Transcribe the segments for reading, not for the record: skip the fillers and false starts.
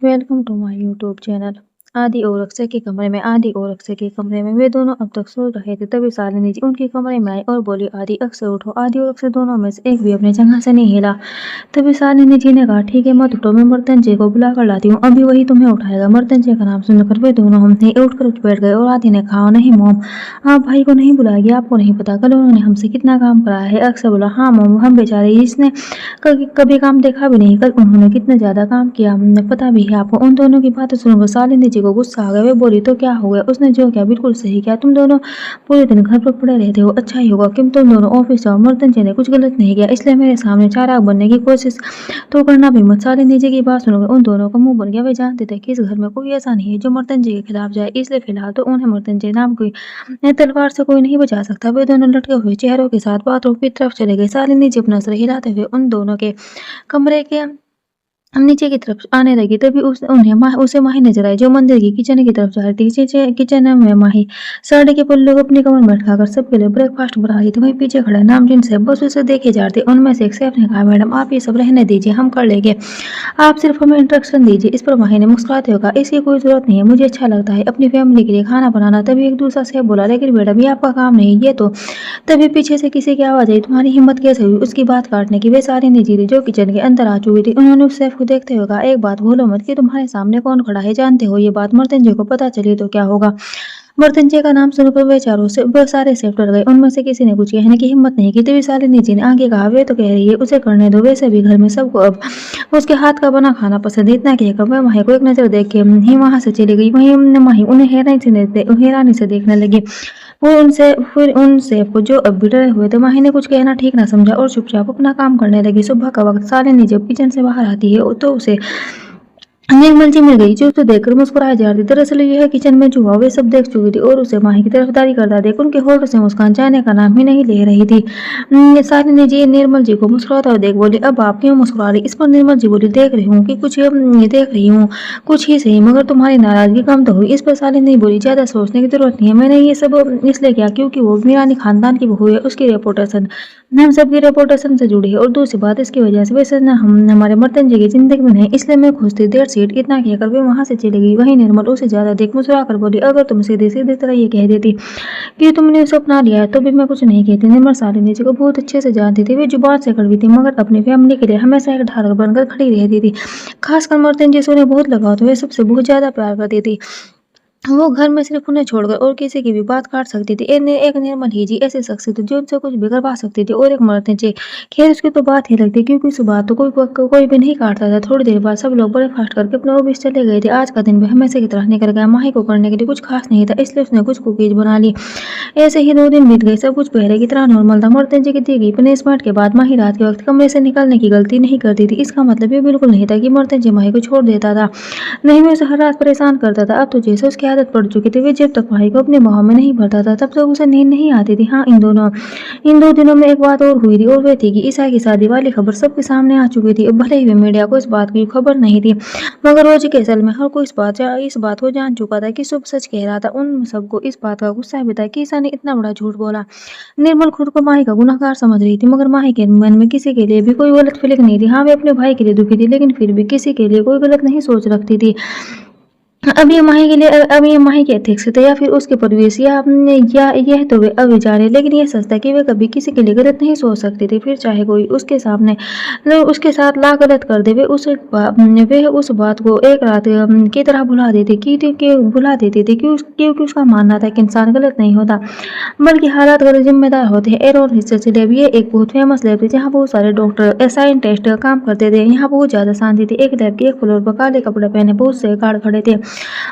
Welcome to my YouTube channel. Aadi और अक्षय के कमरे में वे दोनों अब तक सो रहे थे। तभी शालिनी जी उनके कमरे में आई और बोली, आदि अक्षय उठो। आदि और अक्षय दोनों में से एक भी अपनी जगह से नहीं हिला। तभी शालिनी जी ने कहा, ठीक है मत उठो, मैं मर्तनजय को बुला कर लाती हूँ, अभी वही तुम्हें उठाएगा। मर्तनजय का नाम सुनकर वे दोनों हमसे उठ बैठ गए और आदि ने कहा, नहीं मोम, आप भाई को नहीं बुलाएगी, आपको नहीं पता कल उन्होंने हमसे कितना काम कराया है। अक्षय बोला, हाँ मोम, हम बेचारे, इसने कभी काम देखा भी नहीं, कल उन्होंने कितना ज्यादा काम किया, पता भी है आपको। उन दोनों की बातें सुनकर शालिनी जी को गुस्सा आ गया। वे बोली, तो क्या हो गया, उसने जो किया बिल्कुल सही किया। तुम दोनों पूरे दिन घर पर पड़े रहते हो, अच्छा ही होगा कि तुम दोनों ऑफिस जाओ। मर्तनजय ने कुछ गलत नहीं किया, इसलिए मेरे सामने चालाक बनने की कोशिश तो करना भी मत। शालिनी जी की बात सुनकर उन दोनों का मुंह बन गया। वे जानते थे कि इस घर में कोई ऐसा नहीं है जो मर्तनजय के खिलाफ जाए, इसलिए फिलहाल तो उन्हें मर्तनजय नाम की तलवार से कोई नहीं बचा सकता। वे दोनों लटके हुए चेहरों के साथ बाथरूम की तरफ चले गए। शालिनी जी अपना सर हिलाते हुए उन दोनों के कमरे के नीचे की तरफ आने लगी। तभी उसे माही नजर आई, जो मंदिर की किचन की तरफ जा रही थी। किचन में माही साड़ी के पल्लू को अपनी कमर में अटकाकर सबके लिए ब्रेकफास्ट बना रही थी। वहीं पीछे खड़ा नामजीन से बस उसे देखे जा रहे थे। उनमें से एक शेफ ने कहा, मैडम आप ये सब रहने दीजिए, हम कर लेंगे, आप सिर्फ हमें इंस्ट्रक्शन दीजिए। इस पर माही ने मुस्कुराते हुए कहा, इसकी कोई जरूरत नहीं है, मुझे अच्छा लगता है अपनी फैमिली के लिए खाना बनाना। तभी एक दूसरा शेफ बोला, लेकिन मैडम ये आपका काम नहीं, ये तो। तभी पीछे से किसी की आवाज आई, तुम्हारी हिम्मत कैसे हुई उसकी बात काटने की। वे सारी निजी थी जो किचन के अंदर आ चुकी थी। उन्होंने उस शेफ को देखते हुए कहा, एक बात भूलो मत कि तुम्हारे सामने कौन खड़ा है, जानते हो ये बात मर्तनजय को पता चली तो क्या होगा। मर्तनजय का नाम सुनकर वे सारे शेफ डर गए। उनमें से किसी ने कुछ कहने की हिम्मत नहीं की। तभी शालिनी जी ने आगे कहा, वे तो कह रही है उसे करने दो, वैसे भी घर में सबको अब उसके हाथ का बना खाना पसंद है। इतना कहकर वह माही को एक नजर देख के ही वहां से चली गई। वहीं माही उन्हें हैरानी से देखने लगी। फिर उन शेफ को जो अब भी डरे हुए थे। माही ने कुछ कहना ठीक ना समझा और चुपचाप अपना काम करने लगी। सुबह का वक्त शालिनी जब किचन से बाहर आती है तो उसे निर्मल जी मिल गई, जो उसे देखकर मुस्कुराए जा रही थी। दरअसल यह किचन में जो हुआ वे सब देख चुकी थी और उसे माही की तरफदारी करता देख उनके होठों से मुस्कान जाने का नाम ही नहीं ले रही थी। शालिनी जी निर्मल जी को मुस्कुराता हुआ देख बोली, अब आप क्यों मुस्कुरा रही। इस पर निर्मल जी बोली, देख रही हूँ कुछ ही सही, मगर तुम्हारी नाराजगी कम तो हुई। इस पर शालिनी बोली, ज्यादा सोचने की जरूरत नहीं है, मैंने ये सब इसलिए किया क्योंकि वो मीरानी खानदान की बहू है, उसकी रेपुटेशन हम सबकी रेपुटेशन से जुड़ी है, और दूसरी बात इसकी वजह से वैसे हम हमारे मर्तनजय की जिंदगी में नहीं, इसलिए मैं खुश थी। देर सीट इतना कहकर वे वहां से चली गई। वहीं निर्मल उसे ज्यादा देख मुस्कुरा कर बोली, अगर तुम सीधे सीधे तरह ये कह देती कि तुमने उसे अपना लिया है तो भी मैं कुछ नहीं कहती। निर्मल शालिनी जी को बहुत अच्छे से जानती थी। वे जुबान से कड़वी थी, मगर अपनी फैमिली के लिए हमेशा एक ढाल बनकर खड़ी रहती थी। खासकर मर्तनजय से उन्हें बहुत लगाव था, वे सबसे बहुत ज्यादा प्यार करती थी। वो घर में सिर्फ उन्हें छोड़कर और किसी की भी बात काट सकती थी। एक निर्मल ही जी ऐसी शख्सियत थी जो उनसे कुछ भी करवा सकती थी, और एक मर्तनजय, खैर उसकी तो बात ही लगती क्योंकि उस बात तो कोई भी नहीं काटता था। थोड़ी देर बाद सब लोग ब्रेकफास्ट करके अपने ऑफिस चले गए थे। आज का दिन भी हमेशा की तरह निकल गया। माही को करने के लिए कुछ खास नहीं था, इसलिए उसने कुछ कुकीज बना ली। ऐसे ही 2 दिन बीत गए, सब कुछ पहले की तरह नॉर्मल था। मर्तनजय की दी गई पनिशमेंट के बाद माही रात के वक्त कमरे से निकलने की गलती नहीं करती थी। इसका मतलब ये बिल्कुल नहीं था कि मर्तनजय माही को छोड़ देता था, नहीं मैं उसे हर रात परेशान करता था। अब तो जैसे उसकी आदत पड़ चुकी थी, वे जब तक माही को अपने बाहों में नहीं भरता था तब तक उसे नींद नहीं आती थी। हाँ, इन 2 दिनों में एक बात और हुई थी, और वे थी कि ईसा की शादी वाली खबर सबके सामने आ चुकी थी। भले ही वे मीडिया को इस बात की खबर नहीं थी, मगर रोज के असल में हर कोई इस बात को जान चुका था कि शुभ सच कह रहा था। उन सबको इस बात का गुस्सा भी था कि ईसा ने इतना बड़ा झूठ बोला। निर्मल खुद को माही का गुनहगार समझ रही थी, मगर माही के मन में किसी के लिए भी कोई गलत फीलिंग नहीं थी। हाँ, वे अपने भाई के लिए दुखी थी, लेकिन फिर भी किसी के लिए कोई गलत नहीं सोच रखती थी। अब ये माही के एथिक्स थे या फिर उसके परिवेश या यह तो वे अब जाने, लेकिन यह सच था कि वे कभी किसी के लिए गलत नहीं सोच सकती थी। फिर चाहे कोई उसके साथ ला गलत कर दे, वे उस बात को एक रात की तरह भुला देती थी क्योंकि उसका मानना था कि इंसान गलत नहीं होता, बल्कि हालात गलत जिम्मेदार होते हैं। एरोन रिसर्च लैब ये एक बहुत फेमस लैब थी जहाँ बहुत सारे डॉक्टर साइंटिस्ट काम करते थे। यहाँ बहुत ज्यादा शांति थी। एक लैब के एक फ्लोर पर काले कपड़े पहने बहुत से गार्ड खड़े थे,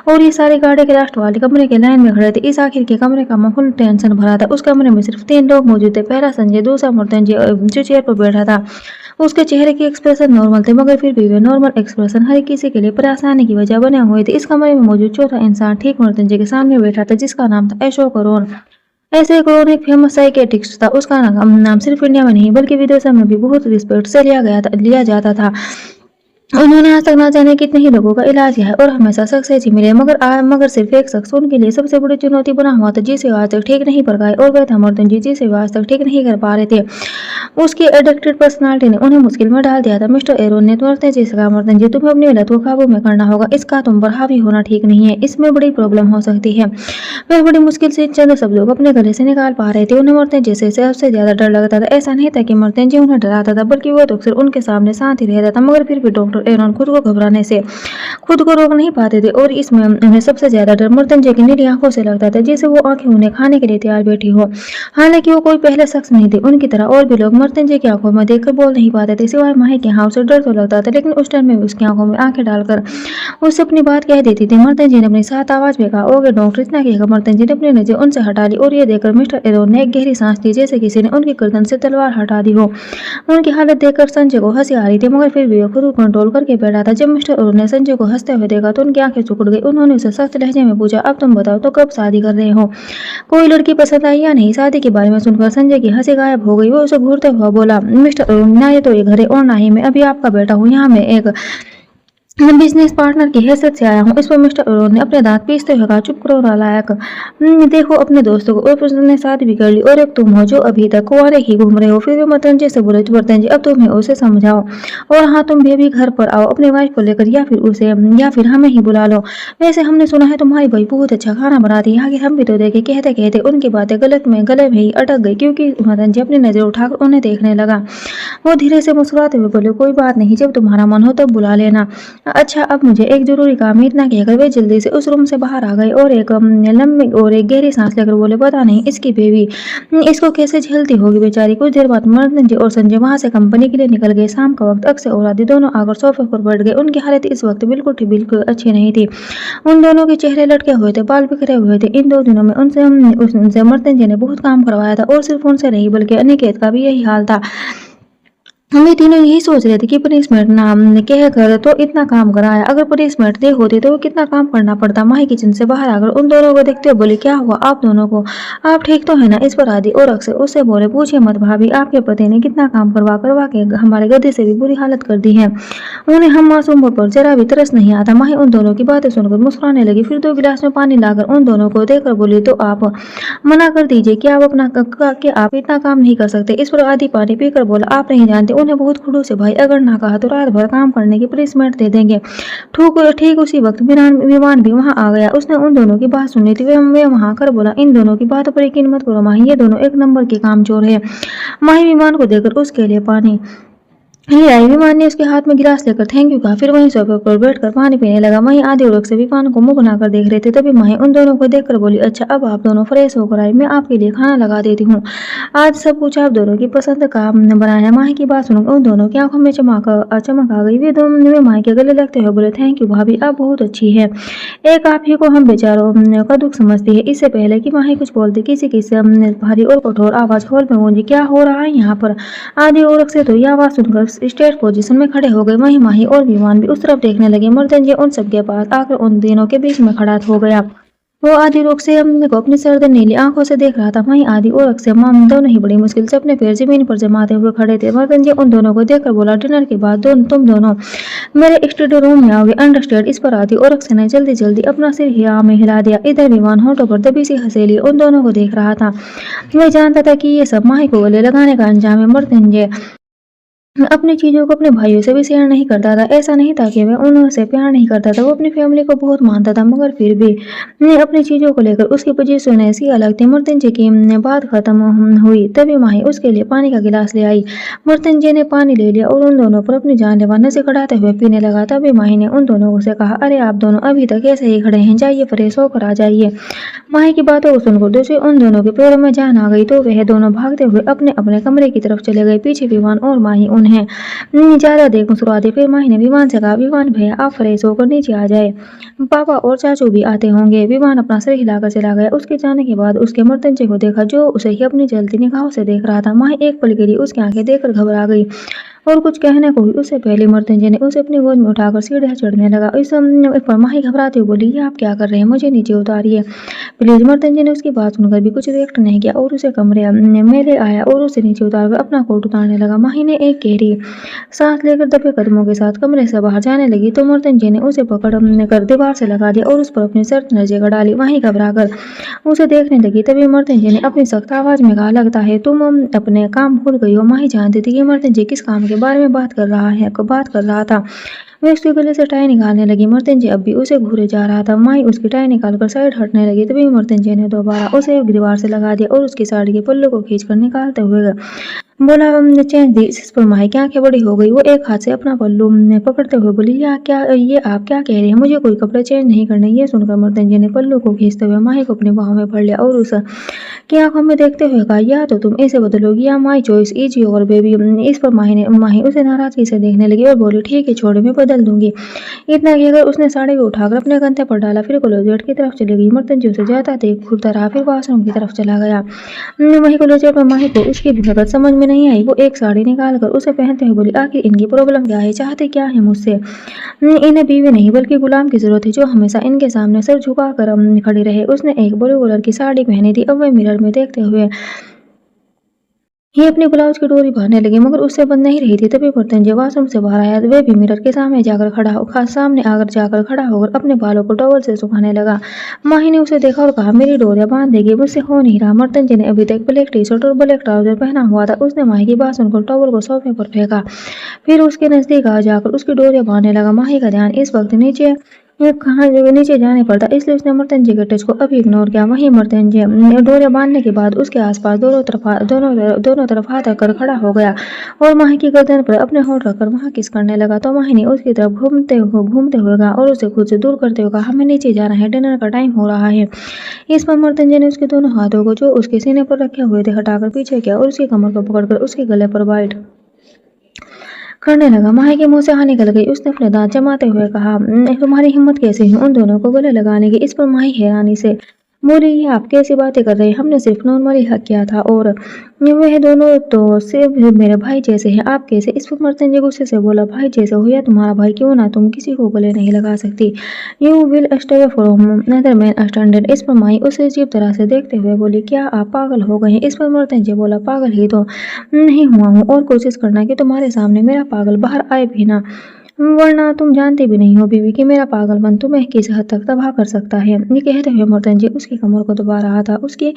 और ये सारे गार्ड के लास्ट वाले कमरे के लाइन में खड़े थे। इस आखिर के कमरे का माहौल टेंशन भरा था। उस कमरे में सिर्फ 3 लोग मौजूद थे, पहला संजय, दूसरा मर्तनजय जो चेयर पर बैठा था। उसके चेहरे के एक्सप्रेशन नॉर्मल थे, मगर फिर भी वे नॉर्मल एक्सप्रेशन हर किसी के लिए परेशानी की वजह बने हुए थे। इस कमरे में मौजूद चौथा इंसान ठीक मर्तनजय के सामने बैठा था, जिसका नाम था अशोक अरोन। ऐसे करोन एक फेमस साइकेट्रिस्ट था। उसका नाम सिर्फ इंडिया में नहीं बल्कि विदेशों में भी बहुत रिस्पेक्ट से लिया जाता था। उन्होंने आज तक ना जाने कितने ही लोगों का इलाज किया है और हमेशा सक्सेस ही मिले, मगर सिर्फ एक शख्स उनके लिए सबसे बड़ी चुनौती बना हुआ था, जिसे वो आज तक ठीक नहीं कर पाए, और वह था मर्दन जी, जिसे वो आज तक ठीक नहीं कर पा रहे थे। उसकी एडिक्टेड पर्सनालिटी ने उन्हें मुश्किल में डाल दिया था। मिस्टर एरोन ने तुरंत जी से कहा, मर्दन जी, तुम्हें अपनी लत को काबू में करना होगा। इसका तुम पर हावी होना ठीक नहीं है, इसमें बड़ी प्रॉब्लम हो सकती है। वह बड़ी मुश्किल से चंद शब्दों को अपने गले से निकाल पा रहे थे। उन्हें मर्दन जी से सबसे ज्यादा डर लगता था। ऐसा नहीं था कि मर्दन जी उन्हें डराता था, बल्कि वो तो अक्सर उनके सामने शांत ही रहता था, मगर फिर भी डॉक्टर एरोन खुद को घबराने से खुद को रोक नहीं पाते थे। और इसमें उन्हें सबसे ज्यादा डर मर्दन की नीली आंखों से लगता था, जैसे वो आंखें उन्हें खाने के लिए तैयार बैठी हो। हालांकि वो कोई पहले शख्स नहीं थे, उनकी तरह और भी लोग मर्दन की आंखों में देखकर बोल नहीं पाते थे, सिवाय माही के। हाँ, उसे डर तो लगता था, लेकिन उस टाइम में उसकी आंखों में आंखें डालकर उससे अपनी बात कह देती थी। मर्दन जी ने अपनी सात आवाज में कहा, ओके डॉक्टर। इतना कहकर मर्दन जी ने अपनी नजर उनसे हटा ली, और ये देखकर मिस्टर एरोन ने एक गहरी सांस ली, जैसे किसी ने उनकी गर्दन से तलवार हटा दी हो। उनकी हालत देखकर संजय को हंसी आ रही थी, मगर फिर भी वो खुद को कंट्रोल करके बैठा था। जब मिस्टर एरोन ने संजय को हंसते हुए देखा तो उनकी आंखें सिकुड़ गई। उन्होंने उसे सख्त लहजे में पूछा, अब तुम बताओ तो कब शादी कर रहे हो? कोई लड़की पसंद आई या नहीं? शादी के बारे में सुनकर संजय की हंसी गायब हो गई। वो उसे घूरते हुए बोला, मिस्टर अरुण, ना ये तो ये घर है और ना ही मैं अभी आपका बेटा हूँ। यहाँ मैं एक बिजनेस पार्टनर की हैसियत से आया हूँ। इस पर मिस्टर अरोन ने अपने दांत पीसते हुए कहा, चुप करो नालायक। देखो अपने दोस्तों को, और उसने शादी भी कर ली, और एक तुम हो जो अभी तक कुंवारे ही घूम रहे हो। फिर भी मर्दन जी से बोले, मर्दन जी, अब तुम्हें उसे समझाओ, और हाँ, तुम भी अभी घर पर आओ अपनी वाइफ को लेकर, या फिर हमें ही बुला लो। वैसे हमने सुना है तुम्हारी भाई बहुत अच्छा खाना बनाती है। आगे हम भी तो देखे। कहते कहते उनकी बातें गले में ही अटक गई, क्योंकि मर्दन जी अपनी नजर उठाकर उन्हें देखने लगा। वो धीरे से मुस्कुराते हुए बोले, कोई बात नहीं, जब तुम्हारा मन हो तब बुला लेना। अच्छा, अब मुझे एक जरूरी काम है। इतना कहकर वे जल्दी से उस रूम से बाहर आ गए, और एक लंबी और एक गहरी सांस लेकर बोले, पता नहीं इसकी बेबी इसको कैसे झेलती होगी बेचारी। कुछ देर बाद मर्दन जी और संजय वहां से कंपनी के लिए निकल गए। शाम का वक्त, अक्षय और आदि दोनों आकर सोफे पर बैठ गए। उनकी हालत इस वक्त बिल्कुल अच्छी नहीं थी। उन दोनों के चेहरे लटके हुए थे, बाल बिखरे हुए थे। इन 2 दिनों में उनसे मर्दन जी ने बहुत काम करवाया था, और सिर्फ उनसे नहीं बल्कि अनिकेत का भी यही हाल था। वे तीनों यही सोच रहे थे कि पनिशमेंट नाम कहकर तो इतना काम कराया, अगर पनिशमेंट दे होती तो वो कितना काम करना पड़ता। माही किचन से बाहर आकर उन दोनों को देखते हुए बोली, क्या हुआ आप दोनों को? आप ठीक तो है ना? इस पर आदि और अक्षय उससे बोले, पूछिए मत भाभी, आपके पति ने कितना काम करवा करवा के हमारे गद्दे से भी बुरी हालत कर दी है। उन्हें हम मासूमों पर जरा भी तरस नहीं आता। माही उन दोनों की बातें सुनकर मुस्कुराने लगी, फिर 2 गिलास में पानी लाकर उन दोनों को देकर बोली, तो आप मना कर दीजिए कि आप इतना काम नहीं कर सकते। इस पर आदि पानी पीकर बोला, आप नहीं जानते, उन्हें बहुत खड़ूस है भाई, अगर ना कहा तो रात भर काम करने की पनिशमेंट दे देंगे। ठीक उसी वक्त विमान भी वहां आ गया। उसने उन दोनों की बात सुनी थी। वे वहां कर बोला, इन दोनों की बातों पर यकीन मत करो माही, ये दोनों एक नंबर के कामचोर है। माही विमान को देकर उसके लिए पानी ले आई। विमान ने उसके हाथ में गिलास लेकर थैंक यू कहा, फिर वहीं सोफे पर बैठकर पानी पीने लगा। वहीं आदि और अक्षय विमान को मुंह बनाकर देख रहे थे। तभी माही उन दोनों को देखकर बोली, अच्छा अब आप दोनों फ्रेश होकर आए, मैं आपके लिए खाना लगा देती हूँ। आज सब कुछ आप दोनों की पसंद का बनाया है। माही की बात सुनकर उन दोनों की आंखों में चमक आ गई। वे माही के गले लगते हुए बोले, थैंक यू भाभी, आप बहुत अच्छी है। एक आप ही को हम बेचारों का दुख समझती है। इससे पहले कि माही कुछ बोलती, किसी की भारी और कठोर आवाज हॉल में गूंजी, क्या हो रहा है यहाँ पर? आदि और अक्षय तो यह आवाज सुनकर स्ट्रेट पोजीशन में खड़े हो गए। वहीं माही और विमान भी उस तरफ देखने लगे। मर्दन जी उन सबके पास आकर उन तीनों के बीच में खड़ा हो गया। वो आदि रोक से को अपनी सर्द नीली आंखों से देख रहा था। वहीं आदि और अक्षय दोनों ही बड़ी मुश्किल से अपने पैर जमीन पर जमाते हुए खड़े थे। मर्दन जी उन दोनों को देखकर बोला, डिनर के बाद तुम दोनों मेरे स्टडी रूम में आओगे, अंडरस्टैंड? इस पर आदि और अक्षय ने जल्दी जल्दी अपना सिर हिला दिया। इधर विमान होठों पर दबी सी हंसी लिए उन दोनों को देख रहा था। वह जानता था कि ये सब माही को गले लगाने का अंजाम है। मर्दन जी अपनी चीजों को अपने भाइयों से भी शेयर नहीं करता था। ऐसा नहीं था कि वह उनसे प्यार नहीं करता था, वो अपनी फैमिली को बहुत मानता था, मगर फिर भी अपनी चीजों को लेकर उसकी पोजीशन ऐसी अलग थी। मर्दन जी की बात खत्म हुई तभी माही उसके लिए पानी का गिलास ले आई। मर्दन जी ने पानी ले लिया और उन दोनों पर अपनी जानलेवा नजर गड़ाते हुए पीने लगा। तभी माही ने उन दोनों से कहा, अरे आप दोनों अभी तक ऐसे ही खड़े हैं, जाइए फ्रेश होकर आ जाइए। माही की बातों को सुनकर दूसरे उन दोनों के पैरों में जान आ गई, तो वह दोनों भागते हुए अपने अपने कमरे की तरफ चले गए। पीछे विमान और माही उन्हें ज्यादा देख मुस्कुरा दी। फिर माही ने विमान से कहा, विमान भैया आप फ्रेश होकर नीचे आ जाए, पापा और चाचू भी आते होंगे। विमान अपना सिर हिलाकर चला गया। उसके जाने के बाद उसके मर्दन को देखा, जो उसे ही अपनी जलती निगाहों से देख रहा था। माही एक पल के लिए उसकी आंखें देखकर घबरा गई। और कुछ कहने को हुई उससे पहले मर्तंजय ने उसे अपनी गोद में उठाकर सीढ़ियाँ चढ़ने लगा। इस पर माही घबराते हुए बोली, ये आप क्या कर रहे हैं, मुझे नीचे उतारिए प्लीज। मर्तंजय ने उसकी बात सुनकर भी कुछ रिएक्ट नहीं किया और उसे कमरे में ले आया और उसे नीचे उतारकर अपना कोट उतारने लगा। माही ने एक गहरी सांस लेकर दबे कदमों के साथ कमरे से बाहर जाने लगी तो मर्तंजय ने उसे पकड़ कर दीवार से लगा दिया और उस पर अपनी शर्त नजर डाली। माही घबराकर उसे देखने लगी। तभी मर्तंजय ने अपनी सख्त आवाज में कहा, लगता है तुम अपने काम भूल गई हो। माही जानती थी कि मर्तंजय किस काम के बारे में बात कर रहा था। वह उसके गले से टाई निकालने लगी। मर्तंजय अब भी उसे घूरे जा रहा था। माही उसकी टाई निकालकर साइड हटने लगी। तभी मर्तंजय ने दोबारा उसे दीवार से लगा दिया और उसकी साड़ी के पल्लू को खींचकर निकालते हुए बोला, चेंज दी। इस पर माही की आंखें बड़ी हो गई। वो एक हाथ से अपना पल्लू पकड़ते हुए बोली, ये आप क्या कह रहे हैं, मुझे कोई कपड़े चेंज नहीं करने। ये सुनकर मर्तंजय ने पल्लू को खींचते हुए माही को अपनी बाहों में भर लिया और उस की आंखों में देखते हुए कहा, या तो तुम इसे बदलोगी या my choice is your baby. इस पर माही उसे नाराजगी से देखने लगी और बोली, ठीक है छोड़ो, मैं बदल दूंगी। इतना कहकर उसने साड़ी को उठाकर अपने कंधे पर डाला, फिर क्लोजेट की तरफ चली गई। मर्तंजय उसे जाता देख घूरता रहा, फिर वॉशरूम की तरफ चला गया। वही क्लोजेट में माही को उसकी भी हरकत समझ में नहीं आई। वो एक साड़ी निकालकर उसे पहनते हुए बोली, आखिर इनकी प्रॉब्लम क्या है, चाहते क्या है मुझसे। इन्हें बीवी नहीं बल्कि गुलाम की जरूरत है जो हमेशा इनके सामने सर झुकाकर खड़ी रहे। उसने एक ब्लू कलर की साड़ी पहनी थी। अब वह मिरर में देखते हुए ही अपने ब्लाउज की डोरी बांधने लगी मगर उससे बंद नहीं रही थी। तभी मर्तंजय वॉशरूम से बाहर आया। वह भी मिरर के सामने जाकर खड़ा होकर अपने बालों को टॉवल से सुखाने लगा। माही ने उसे देखा और कहा, मेरी डोरियां बांध देगी, मुझसे हो नहीं रहा। मर्तंजय ने अभी तक ब्लैक टी शर्ट और ब्लैक ट्राउजर पहना हुआ था। उसने माही की बात सुनकर टॉवल को सोफे पर फेंका, फिर उसके नजदीक आ जाकर उसकी डोरियां बांधने लगा। माही का ध्यान इस वक्त नीचे जाने पर था, इसलिए उसने मर्तंजय के टच को अभी इग्नोर किया। वहीं मर्तंजय डोरियां बांधने के बाद उसके आसपास दोनों तरफ हाथ रखकर खड़ा हो गया और माही की गर्दन पर अपने होंठ रखकर वहां किस करने लगा। तो माही ने उसकी तरफ घूमते हुए कहा और उसे खुद से दूर करते हुए कहा, हमें नीचे जाना है, डिनर का टाइम हो रहा है। इस पर मर्तंजय ने उसके दोनों हाथों को जो उसके सीने पर रखे हुए थे हटाकर पीछे किया और उसकी कमर को पकड़कर उसके गले पर बाइट करने लगा। माही के मुंह से आह निकल गई। उसने अपने दांत जमाते हुए कहा, तुम्हारी हिम्मत कैसे हुई उन दोनों को गले लगाने की। इस पर माही हैरानी से बोली, ये आप कैसी बातें कर रहे हैं, हमने सिर्फ नॉर्मली हक किया था और वह दोनों तो सिर्फ मेरे भाई जैसे हैं, आप कैसे। इस पर मर्तंजय गुस्से से बोला, भाई जैसे हो या तुम्हारा भाई क्यों ना, तुम किसी को गले नहीं लगा सकती। You will stay from other man standard. इस पर माही उसे अजीब तरह से देखते हुए बोली, क्या आप पागल हो गए हैं। इस पर मर्तंजय बोला, पागल ही तो नहीं हुआ हूँ और कोशिश करना कि तुम्हारे सामने मेरा पागल बाहर आए भी ना, वरना तुम जानते भी नहीं हो बीवी कि मेरा पागलपन तुम्हें किस हद तक तबाह कर सकता है। ये कहते हुए मर्तंजय उसकी कमर को दबा रहा था। उसकी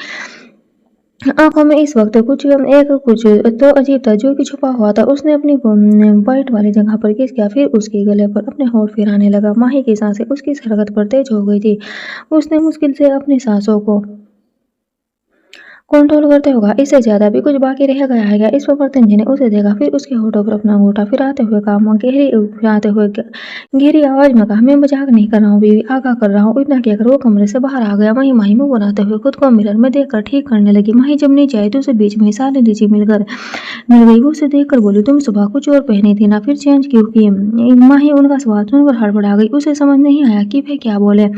आंखों में इस वक्त कुछ तो अजीब था जो कि छुपा हुआ था। उसने अपनी वाइट वाली जगह पर किस किया, फिर उसके गले पर अपने होंठ फिराने लगा। माही की सांसें उसकी इस हरकत पर तेज हो गई थी। उसने मुश्किल से अपनी सांसों को कंट्रोल करते होगा, इससे ज्यादा भी कुछ बाकी रह गया है क्या। इस पर मर्तंजय ने उसे देखा, फिर उसके होठों पर अपना अंगूठा फिराते हुए कहा, गहरी आवाज में कहा, मैं मजाक नहीं कर रहा हूँ बीवी, आगाह कर रहा हूँ। इतना कहकर वो कमरे से बाहर आ गया। वहीं माही मुंह बनाते हुए खुद को मिरर में देखकर ठीक करने लगी। माही जब नीचे आई तो उसे बीच में साले नीचे मिल गई। वो उसे देखकर बोली, तुम सुबह कुछ और पहनी थी ना, फिर चेंज क्यों की। माही उनका सवाल सुनकर हड़बड़ा गई। उसे समझ नहीं आया कि वे क्या बोले।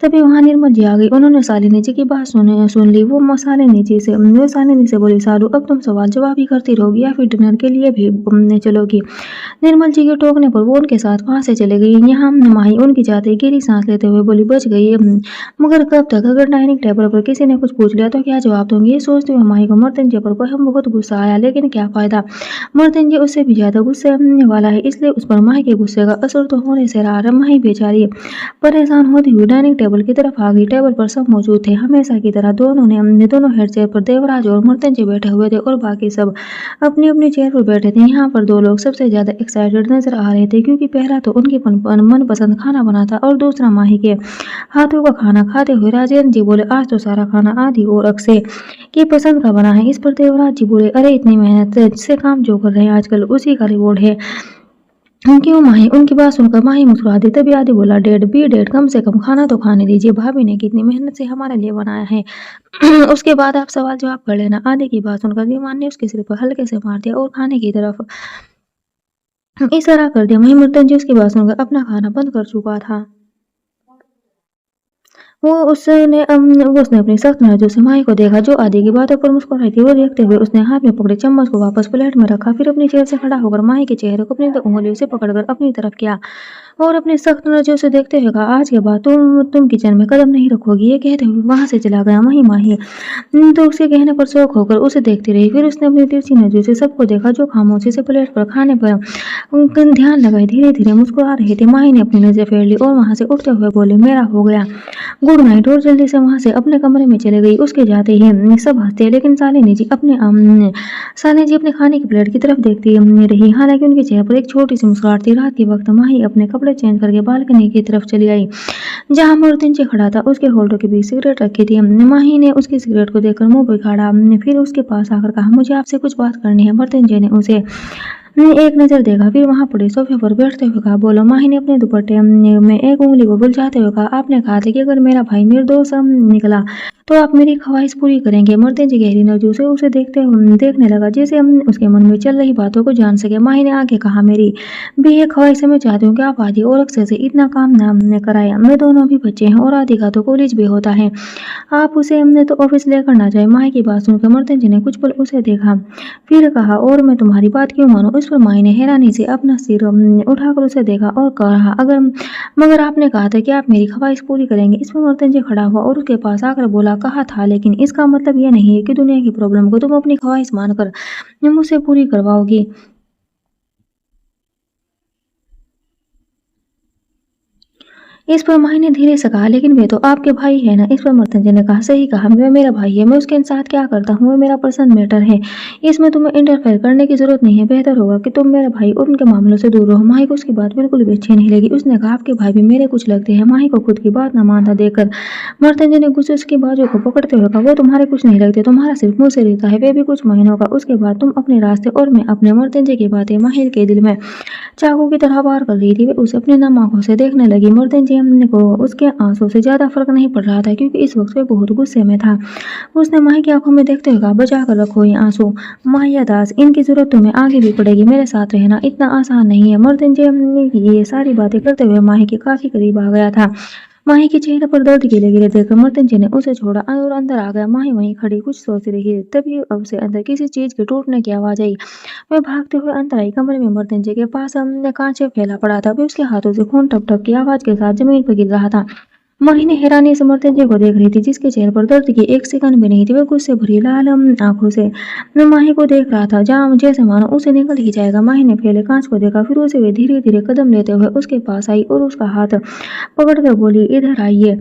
तभी वहां निर्मल जी आ गई। उन्होंने शालिनी जी की बात सुन ली। वो शालिनी से बोली, सालू अब तुम सवाल जवाब ही करती रहोगी या फिर डिनर के लिए भी चलोगी। निर्मल जी के टोकने पर वो उनके साथ वहां से चले गई। यहाँ माही उनकी जाते गहरी सांस लेते हुए बोली, बच गई मगर कब तक। अगर डाइनिंग टेबल पर किसी ने कुछ पूछ लिया तो क्या जवाब दूंगी। ये सोचते हुए माही को मर्तंजय पर बहुत गुस्सा आया, लेकिन क्या फायदा, मर्तंजय उससे भी ज्यादा गुस्से वाला है, इसलिए उस पर माही के गुस्से का असर तो होने से रहा। माही बेचारी परेशान होती हुई डाइनिंग टेबल की तरफ आ गई। टेबल पर सब मौजूद थे, हमेशा की तरह। दोनों हेड चेयर पर देवराज और मर्तंजय बैठे हुए थे और बाकी सब अपनी अपनी चेयर पर बैठे थे। यहाँ पर दो लोग सबसे ज्यादा एक्साइटेड नजर आ रहे थे, क्योंकि पहला तो उनकी मनपसंद खाना बना था और दूसरा माही के हाथों का खाना खाते हुए। राजेंद्र जी बोले, आज तो सारा खाना आदि और अक्षय की पसंद का बना है। इस पर देवराज जी बोले, अरे इतनी मेहनत से काम जो कर रहे हैं आजकल उसी का रिवॉर्ड है। क्यों माही। उनकी बात सुनकर माही मुस्कुरा दी। तभी आदि बोला, डेड कम से कम खाना तो खाने दीजिए, भाभी ने कितनी मेहनत से हमारे लिए बनाया है। उसके बाद आप सवाल जवाब कर लेना। आदि की बात सुनकर विमान ने उसके सिर पर हल्के से मार दिया और खाने की तरफ इशारा कर दिया। वहीं मर्तंजय उसकी बात सुनकर अपना खाना बंद कर चुका था। उसने अपनी सख्त नजरों से माही को देखा जो आदि की बातों पर मुस्कुराई थी। वो देखते हुए उसने हाथ में पकड़े चम्मच को वापस प्लेट में रखा, फिर अपनी चेयर से खड़ा होकर माही के चेहरे को अपनी उंगलियों से पकड़कर अपनी तरफ किया और अपनी सख्त नजरों से देखते हुए कहा, आज के बाद तुम किचन में कदम नहीं रखोगी। ये कहते हुए वहां से चला गया। माही तो उसके कहने पर शौक होकर उसे देखती रही। फिर उसने अपनी तिरछी नजरों से सबको देखा जो खामोशी से प्लेट पर खाने पर उनका ध्यान लगाए धीरे धीरे मुस्कुरा रहे थे। माही ने अपनी नजर फेर ली और वहां से उठते हुए बोली, मेरा हो गया, गुड नाइट, और जल्दी से वहां से अपने कमरे में चले गई। उसके जाते ही सब हंसते, लेकिन साली जी अपने खाने की प्लेट की तरफ देखती रही। हालांकि उनके चेहरे पर एक छोटी सी मुस्कुराहट थी। रात के वक्त माही अपने कपड़े चेंज करके बालकनी की तरफ चली आई जहां मुर्तिंचे खड़ा था। उसके होठों के बीच सिगरेट रखी थी। माही ने उसकी सिगरेट को देखकर मुंह बिखारा, फिर उसके पास आकर कहा, मुझे आपसे कुछ बात करनी है। मर्तुंजय ने उसे एक नजर देखा, फिर वहां पड़े सोफे पर बैठते हुए कहा, बोलो। माही ने अपने दुपट्टे में एक उंगली को उलझाते हुए कहा, आपने कहा था कि अगर मेरा भाई निर्दोष निकला तो आप मेरी ख्वाहिश पूरी करेंगे। मर्तुंजय गहरी नजरों से उसे देखने लगा जैसे उसके मन में चल रही बातों को जान सके। माही ने आगे कहा, मेरी भी एक ख्वाहिश है। मैं चाहती हूँ कि आप आदि और अक्षय से इतना काम ना कराया। मैं दोनों भी बच्चे हैं और आदि का तो कॉलेज भी होता है। आप उसे तो ऑफिस लेकर ना जाए। माही की बात सुनकर मर्तुंजय ने कुछ पल उसे देखा, फिर कहा, और मैं तुम्हारी बात क्यों मानूं। इस पर माही ने हैरानी से अपना सिर उठाकर उसे देखा और कहा, मगर आपने कहा था कि आप मेरी ख्वाहिश पूरी करेंगे। इस पर मर्तुंजय खड़ा हुआ और उसके पास आकर बोला, कहा था, लेकिन इसका मतलब यह नहीं है कि दुनिया की प्रॉब्लम को तुम अपनी ख्वाहिश मानकर मुझसे पूरी करवाओगी। इस पर माही ने धीरे से कहा, लेकिन वे तो आपके भाई है ना। इस पर मर्तुंजय ने कहा, सही कहा, वह मेरा भाई है। मैं उसके साथ क्या करता हूँ वह मेरा पर्सनल मैटर है। इसमें तुम्हें इंटरफेयर करने की जरूरत नहीं है। बेहतर होगा कि तुम मेरा भाई और उनके मामलों से दूर रहो। माही को उसकी बात बिल्कुल भी अच्छी नहीं लगी। उसने कहा, आपके भाई भी मेरे कुछ लगते हैं। माही को खुद की बात न मानता देखकर मर्तुंजय ने गुस्से उसकी बाजू को पकड़ते हुए कहा, वो तुम्हारे कुछ नहीं लगते, तुम्हारा सिर्फ मुंह से रहता है, वे भी कुछ महीनों का। उसके बाद तुम अपने रास्ते और मैं अपने। मर्तुंजय की बातें माही के दिल में चाकू की तरह वार कर रही थी। वे उसे अपनी नम आंखों से देखने लगी। मर्तुंजय को उसके आंसू से ज्यादा फर्क नहीं पड़ रहा था क्योंकि इस वक्त वे बहुत गुस्से में था। उसने माही की आंखों में देखते हुए कहा, बचा कर रखो ये आंसू माहिया दास, इनकी जरूरत तुम्हें आगे भी पड़ेगी। मेरे साथ रहना इतना आसान नहीं है। मर्तुंजय ये सारी बातें करते हुए माही के काफी करीब आ गया था। माही के चेहरे पर दर्द की लकीरें देखकर मर्तुंजय ने उसे छोड़ा और अंदर आ गया। माही वहीं खड़ी कुछ सोच रही थी, तभी उसे अंदर किसी चीज के टूटने की आवाज आई। वह भागते हुए अंदर आई। कमरे में मर्तुंजय के पास कांच फैला पड़ा था। वह उसके हाथों से खून टप टप की आवाज के साथ जमीन पर गिर रहा था। माही ने हैरानी से मर्तुंजय को देख रही थी जिसके चेहरे पर दर्द की एक सेकंड भी नहीं थी। वह गुस्से भरी लाल आंखों से माही को देख रहा था जहाँ जैसे मानो उसे निकल ही जाएगा। माही ने पहले कांच को देखा, फिर उसे वे धीरे धीरे कदम लेते हुए उसके पास आई और उसका हाथ पकड़कर बोली, इधर आइए।